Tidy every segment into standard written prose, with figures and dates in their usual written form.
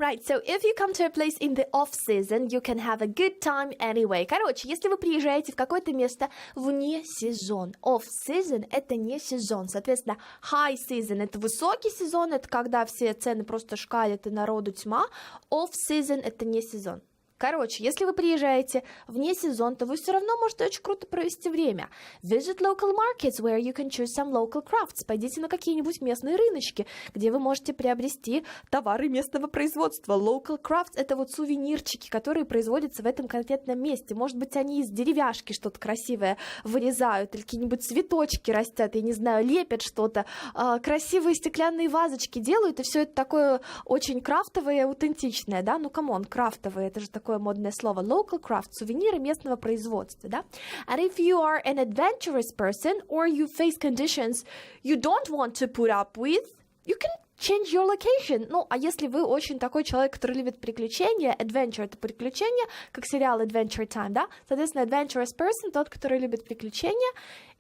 Right, so if you come to a place in the off-season, you can have a good time anyway. Короче, если вы приезжаете в какое-то место вне сезон, off-season — это не сезон, соответственно, high season — это высокий сезон, это когда все цены просто шкалят и народу тьма, off-season — это не сезон. Короче, если вы приезжаете вне сезон, то вы все равно можете очень круто провести время. Visit local markets where you can choose some local crafts. Пойдите на какие-нибудь местные рыночки, где вы можете приобрести товары местного производства. Local crafts — это вот сувенирчики, которые производятся в этом конкретном месте. Может быть, они из деревяшки что-то красивое вырезают, или какие-нибудь цветочки растят, я не знаю, лепят что-то, красивые стеклянные вазочки делают, и все это такое очень крафтовое и аутентичное, да? Ну, камон, крафтовое — это же такое модное слово. Local craft — сувениры местного производства, да? And if you are an adventurous person or you face conditions you don't want to put up with, you can change your location. Ну, а если вы очень такой человек, который любит приключения, adventure — это приключения, как сериал Adventure Time, да? Соответственно, adventurous person — тот, который любит приключения,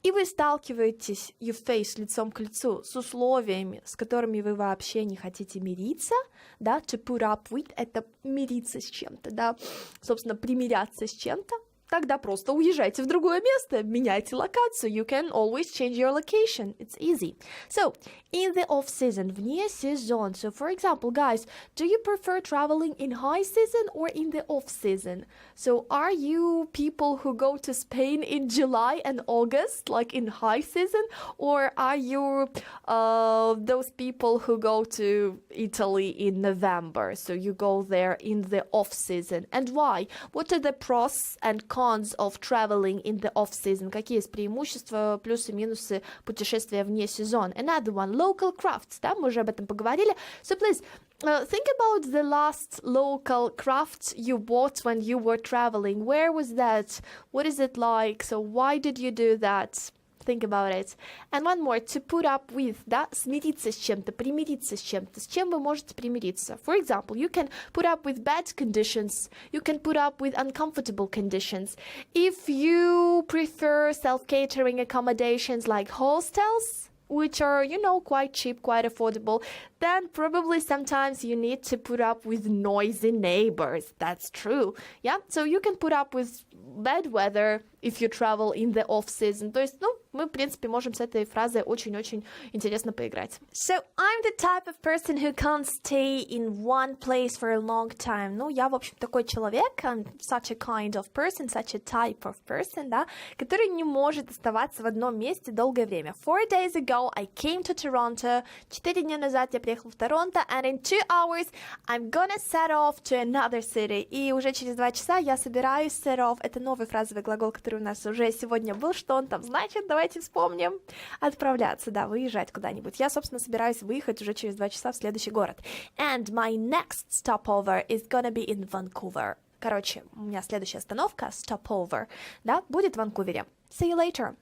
и вы сталкиваетесь, you face, лицом к лицу, с условиями, с которыми вы вообще не хотите мириться, да, to put up with — это мириться с чем-то, да, собственно, примиряться с чем-то, тогда просто уезжайте в другое место, меняйте локацию. You can always change your location. It's easy. So, in the off-season, вне сезон. So, for example, guys, do you prefer traveling in high season or in the off-season? So, are you people who go to Spain in July and August, like in high season? Or are you those people who go to Italy in November? So, you go there in the off-season. And why? What are the pros and cons of traveling in the off-season? Какие есть преимущества, плюсы, минусы путешествия вне сезона? Another one, local crafts, да, мы уже об этом поговорили. So please, think about the last local craft you bought when you were traveling. Where was that? What is it like? So why did you do that? Think about it. And one more, to put up with, да, смириться с чем-то, примириться с чем-то. С чем вы можете примириться? For example, you can put up with bad conditions. You can put up with uncomfortable conditions. If you prefer self-catering accommodations like hostels, which are, you know, quite cheap, quite affordable, then probably sometimes you need to put up with noisy neighbors. That's true. Yeah, so you can put up with bad weather if you travel in the off-season. То есть, ну, мы, в принципе, можем с этой фразой очень-очень интересно поиграть. So, I'm the type of person who can't stay in one place for a long time. Ну, я, в общем, такой человек, I'm such a kind of person, such a type of person, да, который не может оставаться в одном месте долгое время. 4 days ago, I came to Toronto. 4 дня назад я приехала в Торонто, and in 2 hours, I'm gonna set off to another city. И уже через 2 часа я собираюсь set off. Это новый фразовый глагол, который у нас уже сегодня был. Что он там значит? Давайте вспомним. Отправляться, да, выезжать куда-нибудь. Я, собственно, собираюсь выехать уже через 2 часа в следующий город. And my next stopover is gonna be in Vancouver. Короче, у меня следующая остановка, stopover, да, будет в Ванкувере. See you later.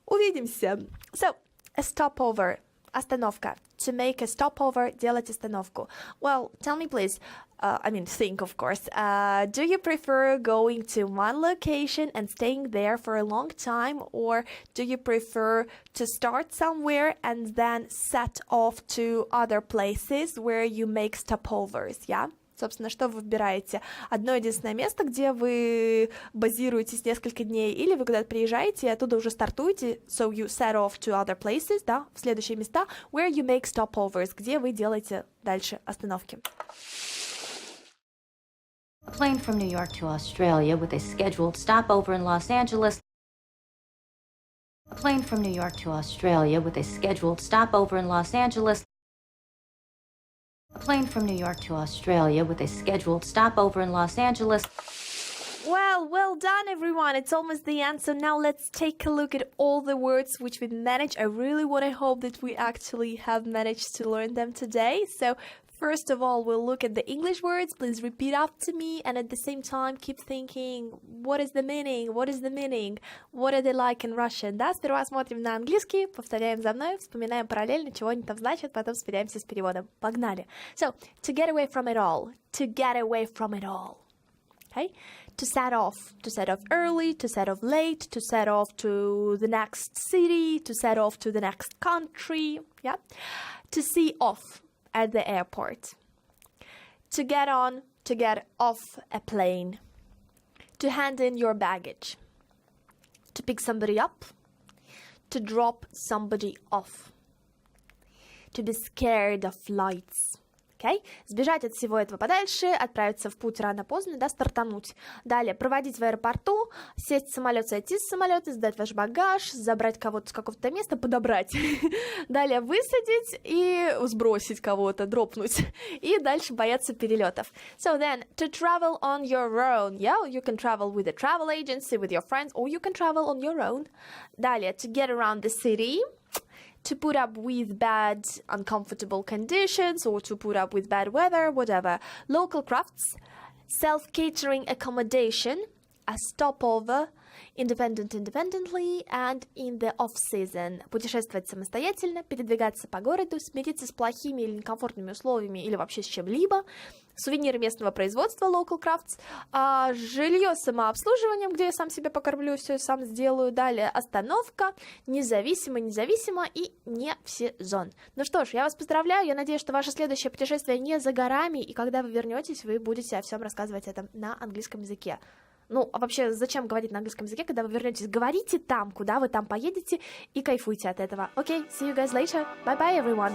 Увидимся. So, a stopover. Остановка. To make a stopover, делать остановку. Well, tell me please, think of course, do you prefer going to one location and staying there for a long time, or do you prefer to start somewhere and then set off to other places where you make stopovers, yeah? Собственно, что вы выбираете? Одно единственное место, где вы базируетесь несколько дней, или вы куда-то приезжаете и оттуда уже стартуете, so you set off to other places, да, в следующие места, where you make stopovers, где вы делаете дальше остановки. A plane from New York to Australia with a scheduled stopover in Los Angeles. A plane from New York to Australia with a scheduled stopover in Los Angeles. A plane from New York to Australia with a scheduled stopover in Los Angeles. Well done, everyone. It's almost the end. So now let's take a look at all the words which we managed. I really want to hope that we actually have managed to learn them today. So first of all, we'll look at the English words. Please repeat after me, and at the same time, keep thinking, what is the meaning? What is the meaning? What are they like in Russian? Да, сперва смотрим на английский, повторяем за мной, вспоминаем параллельно, чего они там значат, потом сверяемся с переводом. Погнали. So, to get away from it all. To get away from it all. Okay? To set off early, to set off late, to set off to the next city, to set off to the next country, yeah? To see off at the airport. To get on, to get off a plane. To hand in your baggage. To pick somebody up. To drop somebody off. To be scared of flights. Okay? Сбежать от всего этого подальше, отправиться в путь рано-поздно, да, стартануть. Далее, проводить в аэропорту, сесть в самолет, сойти с самолета, сдать ваш багаж, забрать кого-то с какого-то места, подобрать. Далее, высадить и сбросить кого-то, дропнуть. И дальше бояться перелетов. So then, to travel on your own. Yeah, you can travel with a travel agency, with your friends, or you can travel on your own. Далее, to get around the city. To put up with bad, uncomfortable conditions, or to put up with bad weather, whatever. Local crafts, self-catering accommodation, a stopover, independently, and in the off-season. Путешествовать самостоятельно, передвигаться по городу, смириться с плохими или некомфортными условиями или вообще с чем-либо. Сувениры местного производства, local crafts. Жилье с самообслуживанием, где я сам себя покормлю, все сам сделаю. Далее остановка, независимо и не в сезон. Ну что ж, я вас поздравляю, я надеюсь, что ваше следующее путешествие не за горами, и когда вы вернетесь, вы будете о всем рассказывать это на английском языке. Ну, а вообще, зачем говорить на английском языке, когда вы вернетесь? Говорите там, куда вы там поедете, и кайфуйте от этого. Окей, see you guys later. Bye-bye, everyone.